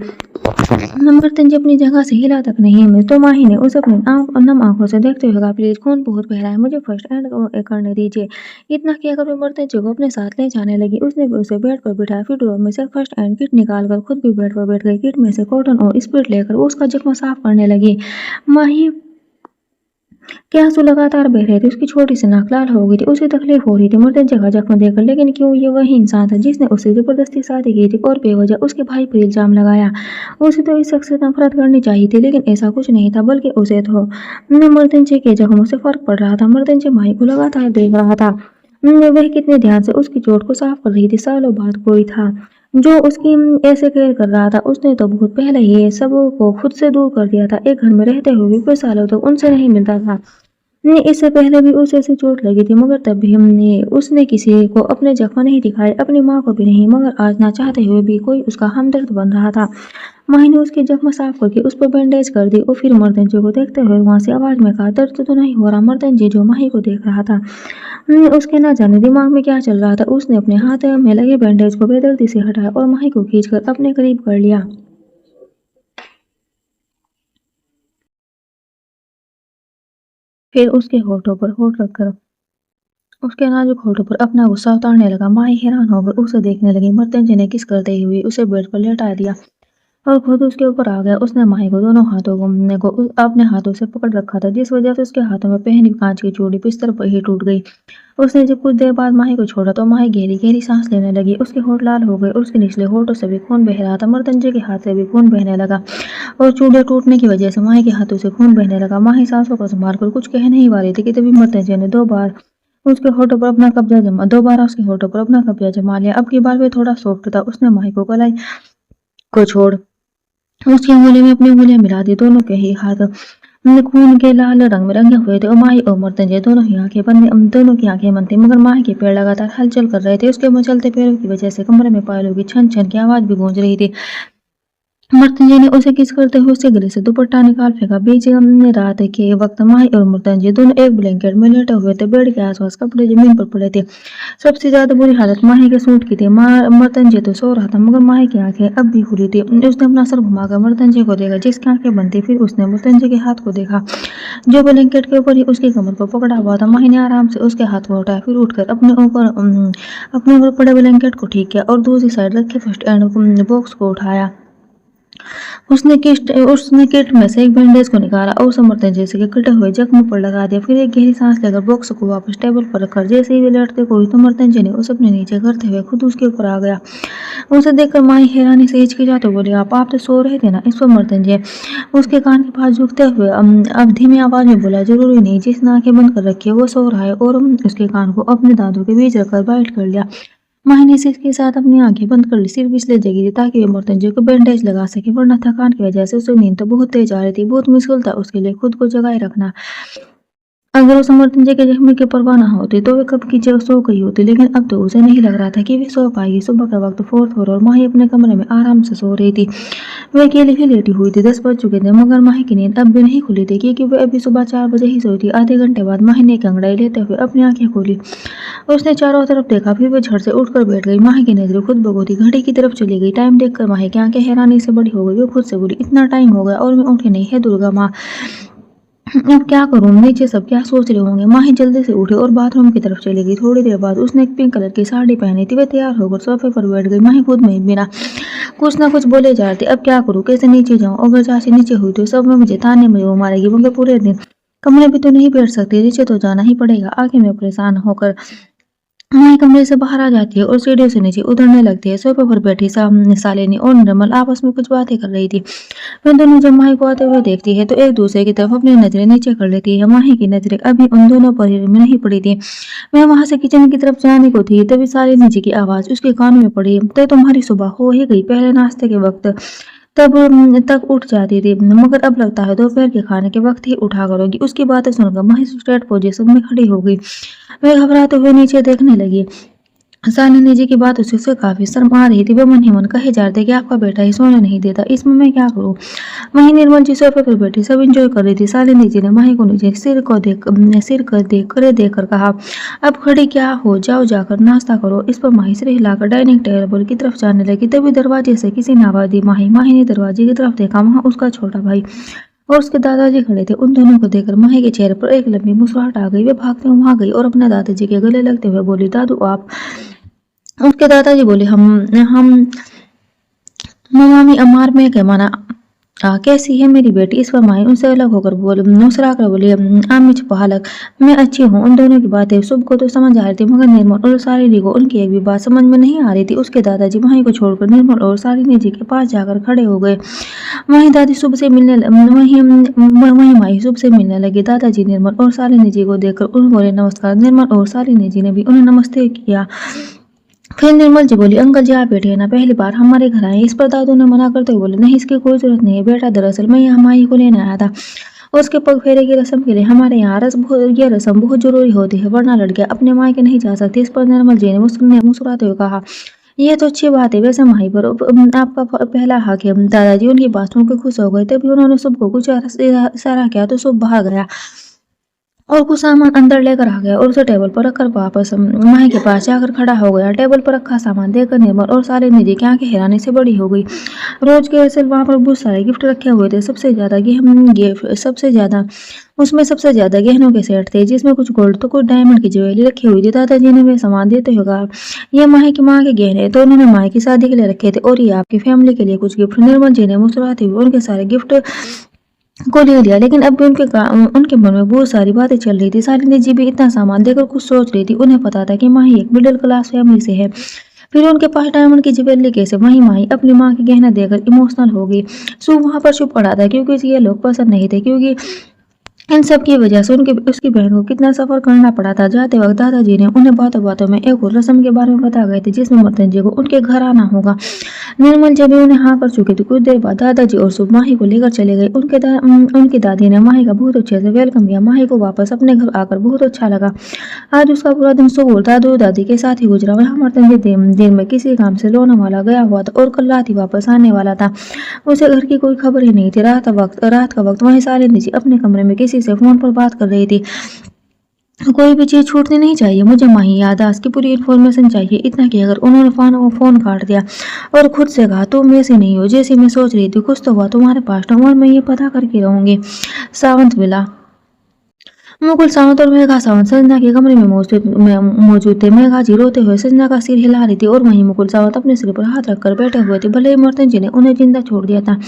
मर्तुंजय अपनी जगह से हिला तक नहीं। मैं तो माही ने उसे अपनी नम आंखों से देखते हुए कहा, प्लीज, खून बहुत बह रहा है, मुझे फर्स्ट एड करने दीजिए। इतना कहकर वे मर्तुंजय को अपने साथ ले जाने लगी। उसने भी उसे बेड पर बिठाया, फिर ड्रॉर में से फर्स्ट एड किट निकालकर खुद भी बेड पर बैठ गई। किट में से कॉटन और स्प्रिट लेकर वो उसका जख्म साफ करने लगी। माही के आंसू लगातार बह रहे थे। उसकी छोटी सी नाक लाल हो गई थी। उसे तकलीफ हो रही थी मर्तुंजय का जख्म देखकर, लेकिन क्यों ये वही इंसान था जिसने उससे जबरदस्ती शादी की थी और बेवजह उसके भाई पर इल्जाम लगाया। उसे तो इस शख्स से नफरत करनी चाहिए थी, लेकिन ऐसा कुछ नहीं था, बल्कि उसे तो मर्तुंजय के जख्मों से फर्क पड़ रहा था। मर्तुंजय माही को लगातार देख रहा था। वह कितने ध्यान से उसकी चोट को साफ कर रही थी। सालों बाद कोई था जो उसकी ऐसे केयर कर रहा था। उसने तो बहुत पहले ही ये सब को खुद से दूर कर दिया था। एक घर में रहते हुए भी कोई सालों तक उनसे नहीं मिलता था। इससे पहले भी उसे ऐसी चोट लगी थी, मगर तब भी उसने किसी को अपने जख्म नहीं दिखाए, अपनी माँ को भी नहीं। मगर आज ना चाहते हुए भी कोई उसका हमदर्द बन रहा था। माही ने उसके जख्म साफ करके उस पर बैंडेज कर दी और फिर मर्तुंजय को देखते हुए वहां से आवाज में कहा, दर्द तो नहीं हो रहा। मर्तुंजय जो माही को देख रहा था, उसके ना जाने दिमाग में क्या चल रहा था। उसने अपने हाथ में लगे बैंडेज को बेदर्दी से हटाया और माही को खींचकर अपने करीब कर लिया। फिर उसके होठों पर होठ रखकर उसके नाजुक होठों पर अपना गुस्सा उतारने लगा। माही हैरान होकर उसे देखने लगी। मर्तुंजय ने किस करते हुए उसे बेड पर लेटा दिया और खुद उसके ऊपर आ गया। उसने माही को दोनों हाथों को अपने हाथों से पकड़ रखा था, जिस वजह से उसके हाथों में पहनी कांच की चूड़ी बिस्तर पर ही टूट गई। उसने जब कुछ देर बाद माही को छोड़ा तो माही गहरी गहरी सांस लेने लगी। उसके होठ लाल हो गए और उसके निचले होठों से भी खून बह रहा था। मर्तुंजय के हाथ से भी खून बहने लगा और चूड़ियां टूटने की वजह से माही के हाथों से खून बहने लगा। माही सांसों को संभाल कर कुछ कह नहीं पा रही थी कि तभी मर्तुंजय ने दोबारा उसके होठों पर अपना कब्जा जमा लिया। अब की बार वे थोड़ा सॉफ्ट था। उसने माही को गलाई को छोड़ उसकी उंगलियों में अपनी उंगलियां मिला दी। दोनों के ही हाथ खून के लाल रंग में रंगे हुए थे और माही और मर्तनजे दोनों ही आंखें बंद दोनों की आंखें बंद थी, मगर माही के पैर लगातार हलचल कर रहे थे। उसके मचलते पैरों की वजह से कमरे में पायलों की छन छन की आवाज भी गूंज रही थी। मुर्तजे ने उसे किस करते हुए उसके गले से दुपट्टा निकाल फेंका। बीच रात के वक्त माही और मुर्तजे दोनों एक ब्लैंकेट में लेटे हुए थे। बेड के आसपास कपड़े जमीन पर पड़े थे। सबसे ज्यादा बुरी हालत माही के सूट की थी। मुर्तजे तो सो रहा था, मगर माही की आंखें अब भी खुली थी। उसने अपना सर घुमाकर मुर्तजे को देखा, जिसकी आंखें बंद थी। फिर उसने मुर्तजे के हाथ को देखा, जो ब्लैंकेट के ऊपर ही उसकी कमर पर पकड़ा हुआ था। माही ने आराम से उसके हाथ को उठाया, फिर उठकर अपने ऊपर पड़े ब्लैंकेट को ठीक किया और दूसरी साइड रखे फर्स्ट एड बॉक्स को उठाया। उसने किट में से एक बैंडेज को निकाला और उसे मुर्तजे के कटे हुए जख्म पर लगा दिया। फिर एक गहरी सांस लेकर बॉक्स को वापस टेबल पर रखकर जैसे ही वे लेटते हुए तो मुर्तजे ने उसे अपने नीचे करते हुए खुद उसके ऊपर आ गया। उसे देखकर माही हैरानी से हिचकिचाते बोली, आप तो सो रहे थे ना? इस पर मुर्तजे उसके कान के पास झुकते हुए अब धीमी आवाज में बोला, जरूरी नहीं, जिसने आंखें बंद कर रखी है वो सो रहा है। और उसके कान को अपने दांतों के बीच रखकर बाइट कर लिया। माही ने इसके साथ अपनी आंखें बंद कर ली, सिर्फ इसलिए जगी थी ताकि वे मुर्तजे को बैंडेज लगा सके, वरना थकान की वजह से उसे नींद तो बहुत तेज आ रही थी। बहुत मुश्किल था उसके लिए खुद को जगाए रखना। अगर उसे मुर्तजे के जख्म की परवाह न होती तो वे कब की जगह सो गई होती, लेकिन अब तो उसे नहीं लग रहा था कि वे सो पाएगी। सुबह का वक्त फोर्थ हो और माही अपने कमरे में आराम से सो रही थी। वे अकेली ही लेटी हुई थी। 10 बज चुके थे, मगर माही की नींद अब भी नहीं खुली थी, क्योंकि वे अभी सुबह 4 बजे ही सोई थी। आधे घंटे बाद माही ने एक अंगड़ाई लेते हुए अपनी आंखें खोली। उसने चारों तरफ देखा, फिर वह झट से उठकर बैठ गई। माही की नजरें खुद ब खुद ही घड़ी की तरफ चली गई। टाइम देखकर माही की आंखें हैरानी से बड़ी हो गई। वो खुद से बोली, इतना टाइम हो गया और मैं उठी नहीं है दुर्गा माँ, अब क्या करूं? नीचे सब क्या सोच रहे होंगे? माही जल्दी से उठी और बाथरूम की तरफ चली गई। थोड़ी देर बाद उसने एक पिंक कलर की साड़ी पहनी थी। वह तैयार होकर सोफे पर बैठ गई। माही खुद में बिना कुछ ना कुछ बोले जा रही थी, अब क्या करूं, कैसे नीचे जाऊं? अगर चाची नीचे हुई तो सब में मुझे ताने में वो मारेगी, मगर पूरे दिन कमरे में तो नहीं बैठ सकती, नीचे तो जाना ही पड़ेगा। आखिर में परेशान होकर माही कमरे से बाहर आ जाती है और सीढ़ियों से नीचे उतरने लगती है। सोफे पर बैठी शालिनी और निर्मल आपस में कुछ बातें कर रही थी। वे दोनों जब माही को आते हुए देखती है तो एक दूसरे की तरफ अपनी नजरें नीचे कर लेती है। माही की नजरें अभी उन दोनों पर ही नहीं पड़ी थी। वह वहां से किचन की तरफ जाने को थी, तभी शालिनी जी की आवाज उसके कान में पड़ी, तो तुम्हारी सुबह हो ही गई। पहले नाश्ते के वक्त तब तक उठ जाती थी, मगर अब लगता है दोपहर के खाने के वक्त ही उठा करोगी। उसकी बातें सुनकर माही स्ट्रेट पोजीशन में खड़ी हो गई। वह घबराते हुए नीचे देखने लगी। शालिनी जी की बात उसे काफी शर्म आ रही थी। वह मन ही मन कहे जा रहे थे कि आपका बेटा ही सोने नहीं देता, इसमें मैं क्या करूं? वहीं निर्मल जी सोफे पर बैठी सब एंजॉय कर रही थी। शालिनी जी ने माही को नीचे सिर देख कर कहा, अब खड़ी क्या हो, जाओ जाकर नाश्ता करो। इस पर माही सिर हिलाकर डाइनिंग टेबल की तरफ जाने लगी। तभी दरवाजे से किसी ने आवाज दी, माही। माही ने दरवाजे की तरफ देखा, वहां उसका छोटा भाई और उसके दादाजी खड़े थे। उन दोनों को देखकर माही के चेहरे पर एक लंबी मुस्कुराहट आ गई। वे भागते हुए वहां गई और अपने दादाजी के गले लगते हुए बोली, दादू आप? उसके दादाजी बोले, हम ममामी अमार में के माना कैसी है मेरी बेटी? इस पर माही उनसे अलग होकर मुस्कुरा कर बोली, आमी छुपा मैं अच्छी हूँ। उन दोनों की बातें शुभ को तो समझ आ रही थी, मगर निर्मल और शालिनी को उनकी एक भी बात समझ में नहीं आ रही थी। उसके दादाजी माही को छोड़कर निर्मल और शालिनी जी के पास जाकर खड़े हो गए। वहीं दादी शुभ से मिलने वहीं माही शुभ से मिलने लगी। दादाजी निर्मल और शालिनी जी को देखकर उन्हें बोले, नमस्कार। निर्मल और शालिनी जी ने भी उन्हें नमस्ते किया। फिर निर्मल जी बोली, अंकल जी आप बैठिए ना, पहली बार हमारे घर आए। इस पर दादू ने मना करते हुए बोले, नहीं इसकी कोई जरूरत नहीं है बेटा, दरअसल मैं यहाँ माही को लेने आया था। उसके पग फेरे की रस्म के लिए हमारे यहाँ ये रस्म बहुत जरूरी होती है, वरना लड़कियां अपने मायके नहीं जा सकती। इस पर निर्मल जी ने मुस्कुराते हुए कहा, यह तो अच्छी बात है। वैसे माही पर आपका पहला हक है। दादाजी उनकी बात सुनकर खुश हो गए। तभी उन्होंने सबको कुछ इशारा किया तो सब बाहर गया और कुछ सामान अंदर लेकर आ गया और उसे टेबल पर रखकर वापस माही के पास जाकर खड़ा हो गया। टेबल पर रखा सामान देखकर निर्मल और शालिनी जी की आंखें हैरानी से बड़ी हो गई। रोज के ऐसे वहां पर बहुत सारे गिफ्ट रखे हुए थे। सबसे ज्यादा गहनों के सेट थे, जिसमें कुछ गोल्ड तो कुछ डायमंड की ज्वेलरी रखी हुई थी। दादाजी ने वे सामान देते हुए कहा, ये माही की माँ के गहने तो उन्होंने माही की शादी के लिए रखे थे, और ये आपकी फैमिली के लिए कुछ गिफ्ट। निर्मल जी ने मुस्कुराते हुए उनके सारे गिफ्ट को ले लिया, लेकिन अब भी उनके मन में बहुत सारी बातें चल रही थी। शालिनी जी भी इतना सामान देकर कुछ सोच रही थी। उन्हें पता था कि माही एक मिडिल क्लास फैमिली से है, फिर उनके पास डायमंड की ज्वेलरी कैसे? वहीं माही अपनी माँ के गहना देकर इमोशनल हो गई। शुभ वहां पर चुप पड़ा था, क्योंकि ये लोग पसंद नहीं थे, क्योंकि इन सब की वजह से उनकी उसकी बहन को कितना सफर करना पड़ा था। जाते वक्त दादाजी ने उन्हें बातों बातों में एक और रस्म के बारे में बता गए थे जिसमें मर्तनजी को उनके घर आना होगा। निर्मल जब भी उन्हें हाँ कर चुकी थी, कुछ देर बाद दादाजी और शुभ माही को लेकर चले गए। उनकी दादी ने माही का बहुत अच्छे से वेलकम किया। माही को वापस अपने घर आकर बहुत अच्छा लगा। आज उसका पूरा दिन शुभ और दादू दादी के साथ ही गुजरा। वहाँ मर्तनजी दिन में किसी काम से लोनावाला गया हुआ था और कल रात ही वापस आने वाला था। उसे घर की कोई खबर ही नहीं थी। रात का वक्त वहीं सालिनी जी अपने कमरे में किसी से फोन पर बात कर रही थी। कोई भी चीज छूटनी नहीं चाहिए, मुझे माही याददाश्त की पूरी इन्फॉर्मेशन चाहिए। इतना कि अगर उन्होंने फोन काट दिया और खुद से कहा तुम वैसी नहीं हो जैसी मैं सोच रही थी, कुछ तो हुआ तुम्हारे पास ना, और मैं ये पता करके रहूंगी। सावंत मिला। मुकुल सावंत और मेघा सावंत संजना के कमरे में मौजूद थे। मेघा जी रोते हुए संजना का सिर हिला रही थी और वहीं मुकुल सावंत अपने सिर पर हाथ रखकर बैठे हुए थे। भले ही मर्तन जी ने उन्हें जिंदा छोड़ दिया था,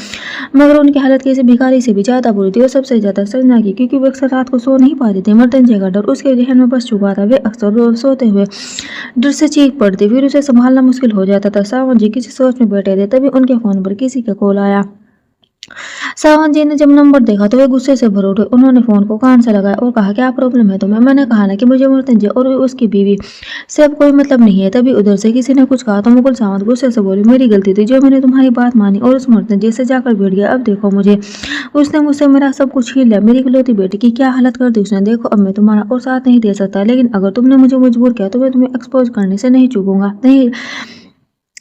मगर उनकी हालत किसी भिखारी से भी ज्यादा बुरी थी, और सबसे ज्यादा संजना की, क्योंकि वो अक्सर रात को सो नहीं पाते थे। मर्तन जी का डर उसके जहन में बस चुका था। वे अक्सर रोज सोते हुए डर से चीख पड़ती, फिर उसे संभालना मुश्किल हो जाता था। सावंत जी किसी सोच में बैठे थे, तभी उनके फोन पर किसी का कॉल आया। सावंत जी ने जब नंबर देखा तो वे गुस्से से भर उठे। उन्होंने फोन को कान से लगाया और कहा क्या प्रॉब्लम है तुम्हें? मैंने कहा ना कि मुझे मर्तन जी और उसकी बीवी से अब कोई मतलब नहीं है। तभी उधर से किसी ने कुछ कहा तो मुकुल सावंत गुस्से से बोली मेरी गलती थी जो मैंने तुम्हारी बात मानी और उस मर्तन जी से जाकर बैठ गया। अब देखो मुझे, उसने मुझसे मेरा सब कुछ छीन लिया। मेरी इकलौती बेटी की क्या हालत कर दी उसने। देखो अब मैं तुम्हारा और साथ नहीं दे सकता, लेकिन अगर तुमने मुझे मजबूर किया तो मैं तुम्हें एक्सपोज करने से नहीं चूकूंगा। नहीं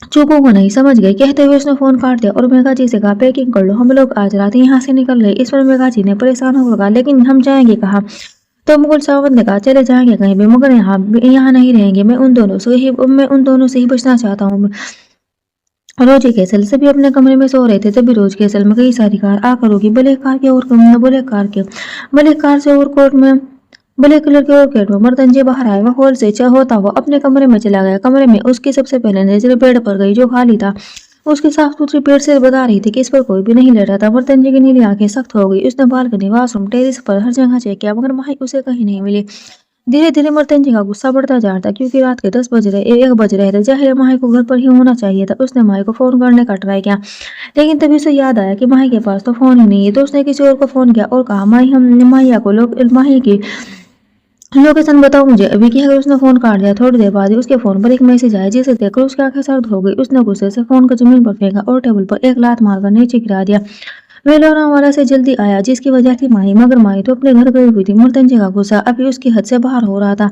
चूकों को नहीं, समझ गई। कहते हुए उसने फोन काट दिया और मेघा जी से कहा पैकिंग कर लो, हम लोग आज रात यहाँ से निकल रहे। इस पर मेघा जी ने परेशान होकर कहा लेकिन हम जाएंगे कहाँ? तो मुकुल सावंत ने कहा चले जाएंगे कहीं भी, मगर यहाँ नहीं रहेंगे। मैं उन दोनों से ही बचना चाहता हूँ। रोजी कैसल सभी अपने कमरे में सो रहे थे, तभी रोज कैसल में कई सारी कार आकर होगी। ब्लैक कार से और कोर्ट में ब्लैक कलर के और गेट में मर्तनजी बाहर आया। वह हॉल से होता हुआ अपने कमरे में चला गया। कमरे में उसकी सबसे पहले नजर बेड पर गई जो खाली था। उसकी साफ सुथरी पेट से बता रही थी कि इस पर कोई भी नहीं लेटा था। मर्तनजी की नीली आंखें सख्त हो गई। उसने बालकनी, वॉशरूम, टेरिस पर हर जगह चेक किया, मगर माही उसे कहीं नहीं मिली। धीरे धीरे मर्तनजी का गुस्सा बढ़ता जा रहा था, क्योंकि रात के 1 बज रहे थे। जाहिर माही को घर पर ही होना चाहिए था। उसने माही को फोन करने का ट्राई किया, लेकिन तभी उसे याद आया कि माही के पास तो फोन ही नहीं है। तो उसने किसी और को फोन किया और कहा माही की लोकेशन बताओ मुझे अभी की। अगर उसने फोन काट दिया, थोड़ी देर बाद ही उसके फोन पर एक मैसेज आया, जिसे देखकर उसकी आंखें सर्द हो गई। उसने गुस्से से फोन को जमीन पर फेंका और टेबल पर एक लात मारकर नीचे गिरा दिया। वे लोनावाला से जल्दी आया, जिसकी वजह थी माही, मगर माही तो अपने घर गई हुई थी। मर्तनजी का गुस्सा अभी उसकी हद से बाहर हो रहा था।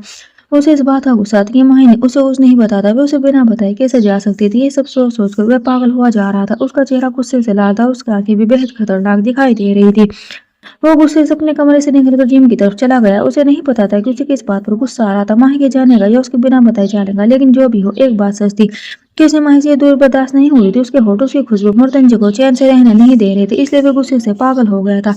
उसे इस बात का गुस्सा था कि माही ने उसे कुछ नहीं बताया। वे उसे बिना बताए कैसे जा सकती थी। ये सब सोच सोच कर वह पागल हुआ जा रहा था। उसका चेहरा गुस्से से लाल था, उसकी आंखें भी बेहद खतरनाक दिखाई दे रही थी। वो गुस्से से अपने कमरे से निकलकर जिम की तरफ चला गया। उसे नहीं पता था कि उसे किस बात पर गुस्सा आ रहा था, माही के जाने का या उसके बिना बताए जाने का। लेकिन जो भी हो, एक बात सच थी कि उसे माही से दूर बर्दाश्त नहीं हो रही थी। उसके होठों की खुशबू मर्तनजी को चैन से रहने नहीं दे रही थी, इसलिए वो गुस्से से पागल हो गया था।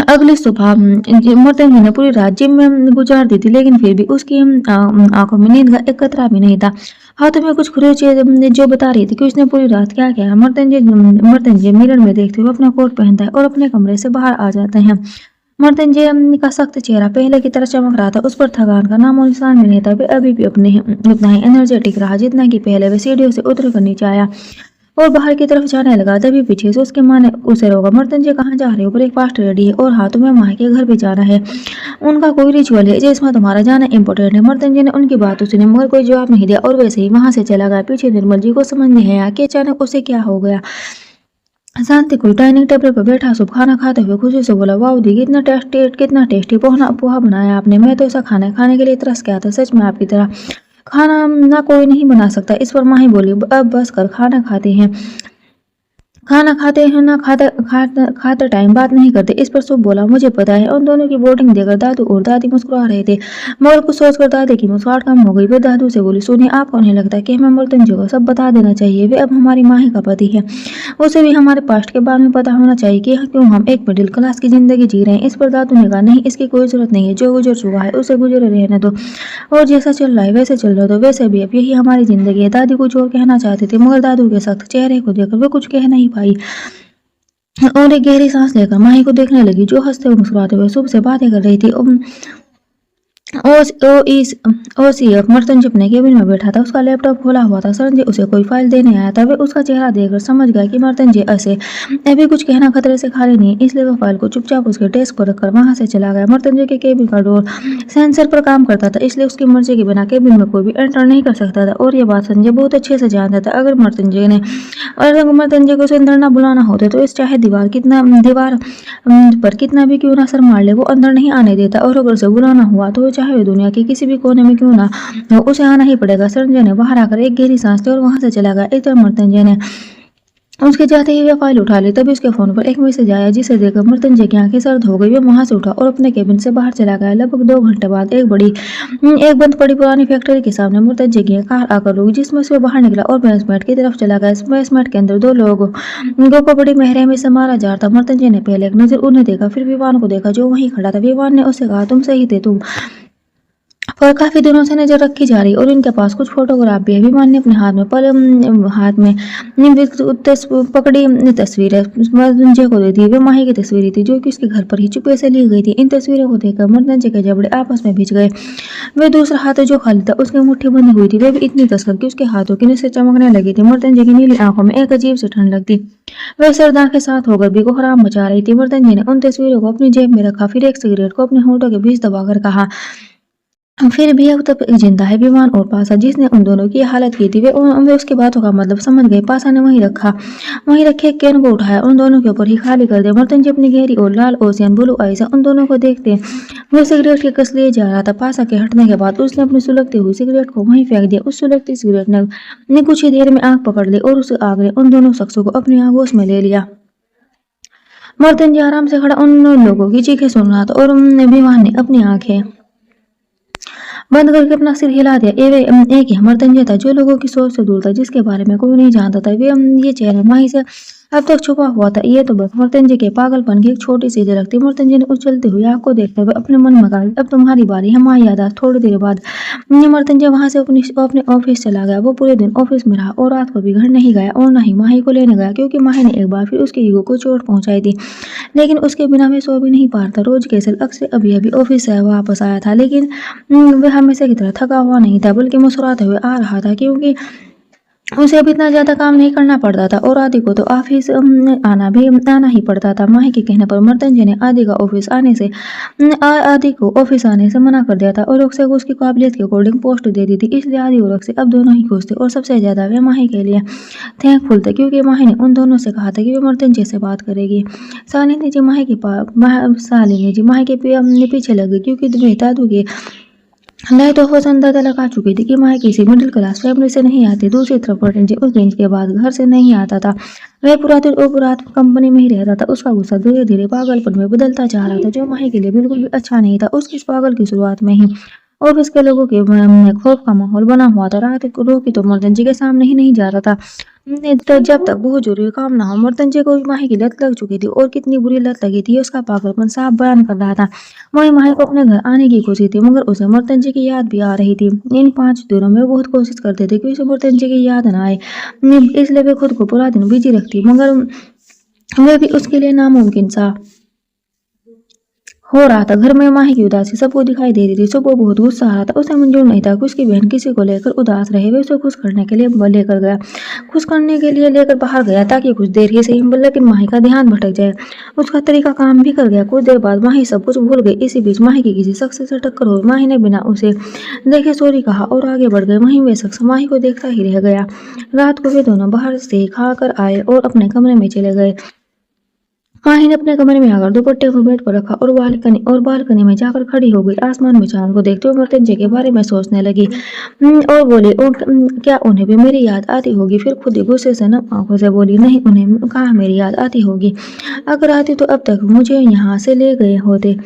अगली सुबह मर्तनजी ने पूरी रात जिम में गुजार दी थी, लेकिन फिर भी उसकी आंखों में नींद का एक कतरा भी नहीं था। हाथों में कुछ खुली चीज जो बता रही थी कि उसने पूरी रात क्या किया। मर्तनजी मिरर में देखते हुए अपना कोट पहनता है और अपने कमरे से बाहर आ जाते हैं। मर्तनजी का सख्त चेहरा पहले की तरह चमक रहा था। उस पर थकान का नामो निशान भी नहीं था। वे अभी भी उतना ही एनर्जेटिक रहा जितना कि पहले। वे सीढ़ियों से उतर कर नीचे आया और बाहर की तरफ जाने लगा, तभी पीछे से उसके माँ ने उसे रोका। मर्तनजी कहाँ जा रहे हो? ब्रेकफास्ट रेडी है और हाँ तुम्हें माँ के घर भी जाना है। उनका कोई रिचुअल है जिसमें तुम्हारा जाना इम्पोर्टेंट है। मर्तनजी ने उनकी बात सुनी, मगर कोई जवाब नहीं दिया और वैसे ही वहां से चला गया। पीछे निर्मल जी को समझ नहीं आया कि अचानक उसे क्या हो गया। शांति को डाइनिंग टेबल पर बैठा सब खाना खाते हुए खुशी से बोला वाह दी, कितना टेस्टी पोहा बनाया आपने। मैं तो ऐसा खाना खाने के लिए तरस गया था, सच में आपकी तरह खाना ना कोई नहीं बना सकता। इस पर माही बोली अब बस कर, खाना खाते हैं ना, खाते टाइम बात नहीं करते। इस पर शुभ बोला मुझे पता है। उन दोनों की बोर्डिंग देखकर दादू और दादी मुस्कुरा रहे थे, मगर कुछ सोचकर दादी की मुस्कुराहट कम हो गई। वे दादू से बोली सुनिए, आपको नहीं लगता कि हमें मर्तनजी को सब बता देना चाहिए? वे अब हमारी माही का पति है, उसे भी हमारे पास्ट के बारे में पता होना चाहिए कि क्यों हम एक मिडिल क्लास की जिंदगी जी रहे हैं। इस पर दादू ने कहा नहीं, इसकी कोई जरूरत नहीं है। जो गुजर चुका है उसे गुजरे रहने दो, और जैसा चल रहा है वैसे चल रहा दो। वैसे भी अब यही हमारी जिंदगी है। दादी कुछ और कहना चाहती थी, मगर दादू के सख्त चेहरे को देखकर वे कुछ कह नहीं पाई और एक गहरी सांस लेकर माही को देखने लगी, जो हंसते हुए मुस्कुराते हुए शुभ से बातें कर रही थी। ओसीएफ मर्तनजिप ने केबिन में बैठा था। उसका लैपटॉप खोला हुआ था। सरनजी उसे कोई फाइल देने आया था। वे उसका चेहरा देखकर समझ गया कि मर्तनजी ऐसे अभी कुछ कहना खतरे से खाली नहीं, इसलिए वह फाइल को चुपचाप उसके डेस्क पर रखकर वहां से चला गया। मर्तनजी के केबिन का डोर सेंसर पर काम करता था, इसलिए उसकी मर्जी के बिना केबिन में कोई भी एंटर नहीं कर सकता था। और ये बात संजय बहुत अच्छे से जानता था। अगर मर्तनजी को उसे अंदर न बुलाना होता तो इस चाहे दीवार पर कितना भी क्यों ना सर मार ले, वो अंदर नहीं आने देता। और अगर उसे बुलाना हुआ तो चाहे वो दुनिया के किसी भी कोने में क्यों ना हो, उसे आना ही पड़ेगा। संजय ने बाहर आकर एक गहरी सांस ली और वहां से चला गया। इधर मर्तनजय ने उसके जाते ही वह फाइल उठा ली। तभी उसके फोन पर एक मैसेज आया, जिसे देखकर मर्तनजय की आंखें सर्द हो गई। वह वहां से उठा और अपने केबिन से बाहर चला गया। लगभग 2 घंटे बाद एक बंद पड़ी पुरानी फैक्ट्री के सामने मर्तनजय की कार आकर रुकी, जिसमें से वह बाहर निकला और बेसमेंट की तरफ चला गया। बेसमेंट के अंदर 2 लोगों को बड़ी बेरहमी से मारा जा रहा था। मर्तनजय ने पहले एक नजर उन्हें देखा, फिर विवान को देखा जो वहीं खड़ा था। विवान ने उससे कहा, तुम सही थे, तुम पर काफी दिनों से नजर रखी जा रही और इनके पास कुछ फोटोग्राफ भी है। विमान ने अपने हाथ में पकड़ी तस्वीरें मर्तनजय को दे दी। वे माही की तस्वीरें थी जो कि उसके घर पर ही चुपे से ली गई थी। इन तस्वीरों को देखकर मर्तनजय के जबड़े आपस में भिज गए। वे दूसरा हाथ जो खाली था उसकी मुट्ठी बंधी हुई थी। वे भी इतनी कसकर कि उसके हाथों की नसें चमकने लगी थी। मर्तनजय की नीली आंखों में एक अजीब सी ठंड लगती। वह सरदार के साथ होकर भी कोहराम मचा रही थी। मर्तनजय ने उन तस्वीरों को अपनी जेब में रखा, फिर एक सिगरेट को अपने होठों के बीच दबाकर कहा, फिर भी अब तक जिंदा है विमान और पासा, जिसने उन दोनों की हालत की थी। वे उसकी बातों का मतलब समझ गए। पासा ने वहीं रखे कैन को उठाया, उन दोनों के ऊपर ही खाली कर दिया। मर्तनजय अपनी गहरी और लाल ओशियन ब्लू आई से उन दोनों को देखते वो सिगरेट के कस लिए जा रहा था। पासा के हटने के बाद उसने अपनी सुलगती हुई सिगरेट को वहीं फेंक दिया। उस सुलगती सिगरेट ने कुछ ही देर में आग पकड़ ली और उस आग ने उन दोनों शख्सों को अपनी आगोश में ले लिया। मर्तनजय आराम से खड़ा उन लोगों की चीखें सुन रहा था और विमान ने अपनी आंखें बंद करके अपना सिर हिला दिया। एक ही मर्तनजय था जो लोगों की सोच से दूर था, जिसके बारे में कोई नहीं जानता था। ये चेहरा वहीं से अब तक छुपा हुआ था। ये तो बस मर्तनजय के पागलपन की एक छोटी सी झलक थी। मर्तनजय ने उछलती हुई आग को देखते हुए अपने मन में कहा, अब तुम्हारी बारी है माही याददाश्त। थोड़ी देर बाद मर्तनजय वहां से अपने ऑफिस चला गया। वो पूरे दिन ऑफिस में रहा और रात को भी घर नहीं गया और न ही माही को लेने गया, क्योंकि माही ने एक बार फिर उसके ईगो को चोट पहुंचाई थी। लेकिन उसके बिना वे सो भी नहीं पा रहा था। रोज कैसल अक्सर अभी ऑफिस से वापस आया था, लेकिन वह हमेशा की तरह थका हुआ नहीं था, बल्कि मुस्कुराते हुए आ रहा था, क्योंकि उसे अब इतना ज्यादा काम नहीं करना पड़ता था और आदि को तो ऑफिस आना ही पड़ता था। माही के कहने पर मर्तनजय ने आदि को ऑफिस आने से मना कर दिया था और अक्षय को उसकी काबिलियत के अकॉर्डिंग पोस्ट दे दी थी। इसलिए आदि और अक्षय अब दोनों ही खुश थे और सबसे ज्यादा वे माही के लिए थैंकफुल थे, क्योंकि माही ने उन दोनों से कहा था कि वे मर्तनजय से बात करेगी। शालिनी जी माही के पीछे लग गई, क्योंकि दादू के नहीं तो वो अंदाजा लगा चुकी थी कि माही किसी मिडिल क्लास फैमिली से नहीं आती। दूसरी तरफ मर्तनजय उस दिन के बाद घर से नहीं आता था। वह पूरा दिन कंपनी में ही रहता था। उसका गुस्सा धीरे धीरे पागलपन में बदलता जा रहा था, जो माही के लिए बिल्कुल भी अच्छा नहीं था। उसकी इस पागल की शुरुआत में ही ऑफिस के लोगों के में खौफ का माहौल बना हुआ था। रात को रोकी तो मर्तनजय के सामने ही नहीं जा रहा था। जब तक बहुत जरूरी काम ना हो। मर्तनजय को भी माही की लत लग चुकी थी और कितनी बुरी लत लगी थी उसका पागलपन साफ बयान कर रहा था। वही माही को अपने घर आने की कोशिश थी, मगर उसे मर्तनजय की याद भी आ रही थी। इन 5 दिनों में बहुत कोशिश करते थे कि उसे मर्तनजय की याद ना आए, इसलिए वे खुद को पूरा दिन बिजी रखती, मगर वह भी उसके लिए नामुमकिन सा हो रहा था। घर में माही की उदासी सबको दिखाई दे रही थी। सबको बहुत गुस्सा आ रहा था। उसे मंजूर नहीं था कि उसकी बहन किसी को लेकर उदास रहे। वे उसे खुश करने के लिए लेकर बाहर गया, ताकि कुछ देर ही सही, लेकिन माही का ध्यान भटक जाए। उसका तरीका काम भी कर गया। कुछ देर बाद माही सब कुछ भूल गई। इसी बीच माही की किसी शख्स से टक्कर हुई। माही ने बिना उसे देखे सॉरी कहा और आगे बढ़ गए। वहीं वे शख्स माही को देखता ही रह गया। रात को वे दोनों बाहर से खा कर आए और अपने कमरे में चले गए। माही ने अपने कमरे में आकर दुपट्टे को बेड पर रखा और बालकनी में जाकर खड़ी हो गई। आसमान में चांद को देखते हुए मर्तनजय के बारे में सोचने लगी और बोली, क्या उन्हें भी मेरी याद आती होगी? फिर खुद ही गुस्से से नम आंखों से बोली, नहीं, उन्हें कहाँ मेरी याद आती होगी। अगर आती तो अब तक मुझे यहाँ से ले गए होते।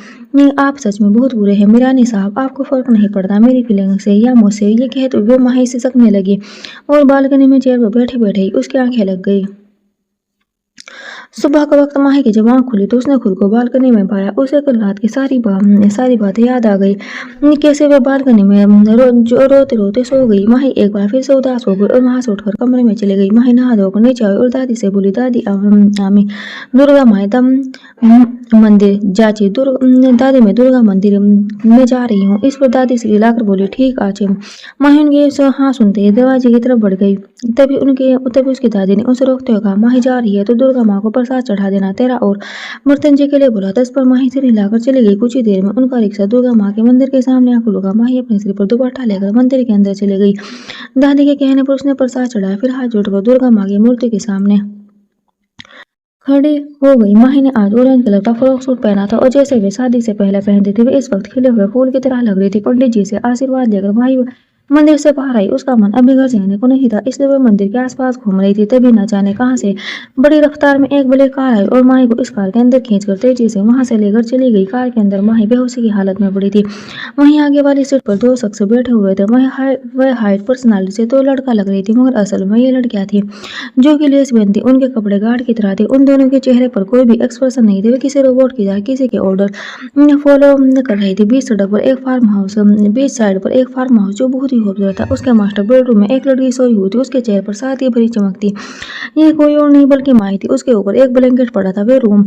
आप सच में बहुत बुरे हैं मीरानी साहब। आपको फर्क नहीं पड़ता मेरी फीलिंग से या मुझसे। ये कहते हुए माही से सकने लगी और बालकनी में चेयर पर बैठे बैठे ही उसकी आंखें लग गई। सुबह का वक्त माही की जब आँख खुली तो उसने खुद को बालकनी में पाया। उसे कल रात की सारी बातें याद आ गई। कैसे वे बालकनी में रोते रोते सो गई। माही एक बार फिर से उदास हो गई और वहां से उठकर कमरे में चली गई। माही नहा धोकर नीचे आई और दादी से बोली, दादी आमी दुर्गा माई तम मंदिर जाची दादी मैं दुर्गा मंदिर में जा रही हूँ। इस पर दादी से हिलाकर बोली, ठीक आचे। माही उनके हाँ सुनते ही दरवाजे की तरफ बढ़ गई। तभी उसकी दादी ने उसे रोकते हुए कहा, माही जा रही है तो दुर्गा माँ को प्रसाद चढ़ा देना, तेरा और मृत्युंजय के लिए बोला। 10 पर माही सिर हिलाकर चली गई। कुछ ही देर में उनका रिक्शा दुर्गा माँ के मंदिर के सामने आकर रुका। माही अपने सिर पर दुपट्टा लेकर मंदिर के अंदर चली गई। दादी के कहने पर उसने प्रसाद चढ़ाया, फिर हाथ जोड़कर दुर्गा माँ की मूर्ति के सामने खड़ी हो गई। माही ने आज ऑरेंज कलर का फ्रॉक सूट पहना था और जैसे वे शादी से पहले पहनती थी वे इस वक्त खिले हुए फूल की तरह लग रही थी। पंडित जी से आशीर्वाद लेकर माही मंदिर से बाहर आई। उसका मन अभी घर जाने को नहीं था, इसलिए वह मंदिर के आसपास घूम रही थी। तभी न जाने कहां से बड़ी रफ्तार में एक बड़ी कार आई और माही को इस कार के अंदर खींचकर तेजी से वहां से लेकर चली गई। कार के अंदर माही बेहोशी की हालत में पड़ी थी। वहीं आगे वाली सीट पर 2 शख्स बैठे हुए थे। वह हाइट पर्सनालिटी से तो लड़का लग रही थी, मगर असल में ये लड़कियां थी जो कि लेस्बियन थी। उनके कपड़े गार्ड की तरह थे। उन दोनों के चेहरे पर कोई भी एक्सप्रेशन नहीं थे। वे किसी रोबोट की तरह किसी के ऑर्डर फॉलो कर रही थी। बीच साइड पर एक फार्म हाउस जो बहुत ही खूबसूरत था। उसके मास्टर बेडरूम में एक लड़की सोई हुई थी। उसके चेहरे पर सादगी भरी चमक थी। ये कोई और नहीं बल्कि माही थी। उसके ऊपर एक ब्लैंकेट पड़ा था। वे रूम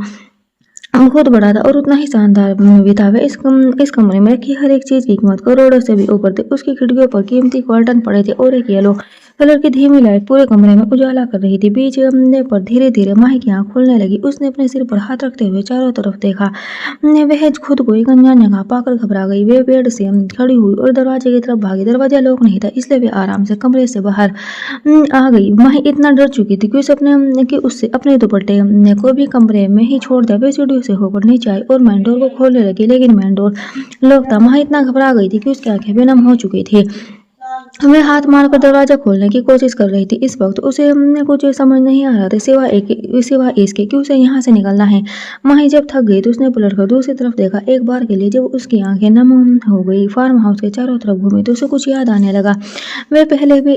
बहुत बड़ा था और उतना ही शानदार भी था। वह इस कमरे में रखी हर एक चीज की कीमत करोड़ों से भी ऊपर थी। उसकी खिड़कियों पर कीमती कर्टन पड़े थे और एक येलो कलर की धीमी लाइट पूरे कमरे में उजाला कर रही थी। बीच पर धीरे धीरे माही की आंख खुलने लगी। उसने अपने सिर पर हाथ रखते हुए चारों तरफ देखा। वह खुद को एक अनजान जगह पाकर घबरा गई। वे बेड से खड़ी हुई और दरवाजे की तरफ भागी। दरवाजा लॉक नहीं था, इसलिए वे आराम से कमरे से बाहर आ गई। माही इतना डर चुकी थी कि उससे अपने दुपट्टे को भी कमरे में ही छोड़ दिया। वे सीढ़ियों से होकर नीचे आई और मेन डोर को खोलने लगी, लेकिन मेन डोर लॉक था। माही इतना घबरा गई थी कि उसकी आंखें भी नम हो चुकी थी। वह हाथ मारकर दरवाजा खोलने की कोशिश कर रही थी। इस वक्त उसे कुछ समझ नहीं आ रहा था सिवा इसके कि उसे यहाँ से निकलना है। माही जब थक गई तो उसने पलटकर दूसरी तरफ देखा। एक बार के लिए जब उसकी आंखें नम हो गई, फार्म हाउस के चारों तरफ घूमी तो उसे कुछ याद आने लगा। वह पहले भी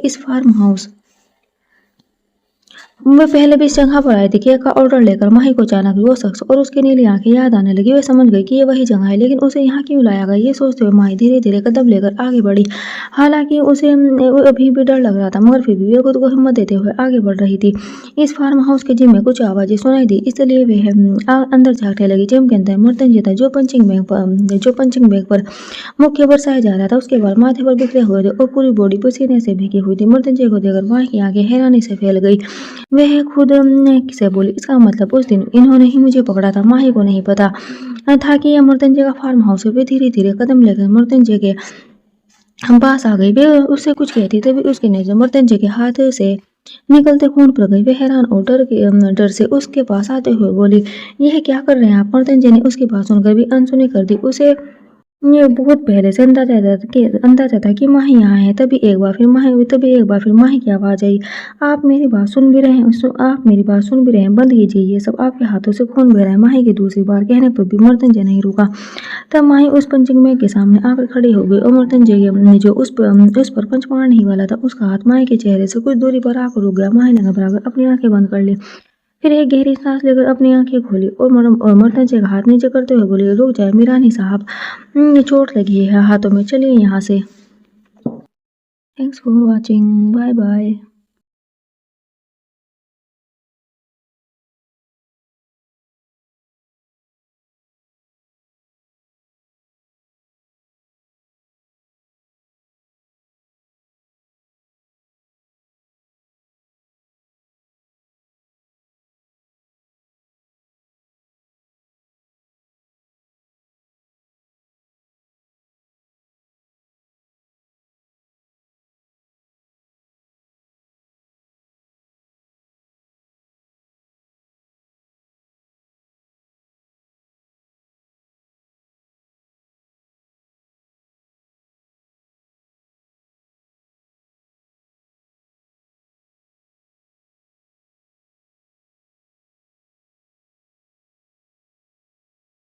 इस जगह पर आई थी। केक का ऑर्डर लेकर माही को अचानक वो शख्स और उसकी नीली आंखें याद आने लगी। वह समझ गई कि ये वही जगह है, लेकिन उसे यहाँ क्यों लाया गया, ये सोचते हुए माही धीरे धीरे कदम लेकर आगे बढ़ी। हालांकि उसे अभी भी डर लग रहा था, मगर फिर भी वह खुद को हिम्मत देते हुए आगे बढ़ रही थी। इस फार्म हाउस के जिम में कुछ आवाजें सुनाई दी, इसलिए वह अंदर झांकने लगी। जिम के अंदर मृत्युंजय था जो पंचिंग बैग पर मुख्य बरसाया जा रहा था। उसके बाल माथे पर बिखरे हुए थे और पूरी बॉडी पसीने से भीगी हुई थी। मृत्युंजय को देखकर माही की आंखें हैरानी से फैल गई। वह खुद से बोली, इसका मतलब उस दिन इन्होंने ही मुझे पकड़ा था। माही को नहीं पता था कि यह मृत्युंजय का फार्म हाउस है। वे धीरे धीरे कदम लेकर मृत्युंजय के पास आ गई। वे उससे कुछ कहती तभी उसकी नजर मृत्युंजय के हाथ से निकलते खून पर गई। वे हैरान और डर से उसके पास आते हुए बोली, यह क्या कर रहे हैं आप। मृत्युंजय ने उसकी बात सुनकर भी अनसुनी कर दी। उसे ये बहुत पहले से अंदाजा था कि माही यहाँ है। तभी एक बार फिर माही की आवाज आई, आप मेरी बात सुन भी रहे हैं। बंद कीजिए ये सब, आपके हाथों से खून बह रहा है। माही के दूसरी बार कहने पर भी मृत्युंजय नहीं रुका। तब माही उस पंचिंग बैग के सामने आकर खड़ी हो गई और मृत्युंजय ने जो उस पर पंच मारने ही वाला था, उसका हाथ माही के चेहरे से कुछ दूरी पर आकर रुक गया। माही ने घबराकर अपनी आंखें बंद कर ली, फिर एक गहरी सांस लेकर अपनी आंखें खोली और मर्तन का हाथ नीचे करते हुए बोली, रुक जाए मीरानी साहब, चोट लगी है हाथों में, चलिए यहाँ से। Thanks for watching, bye bye.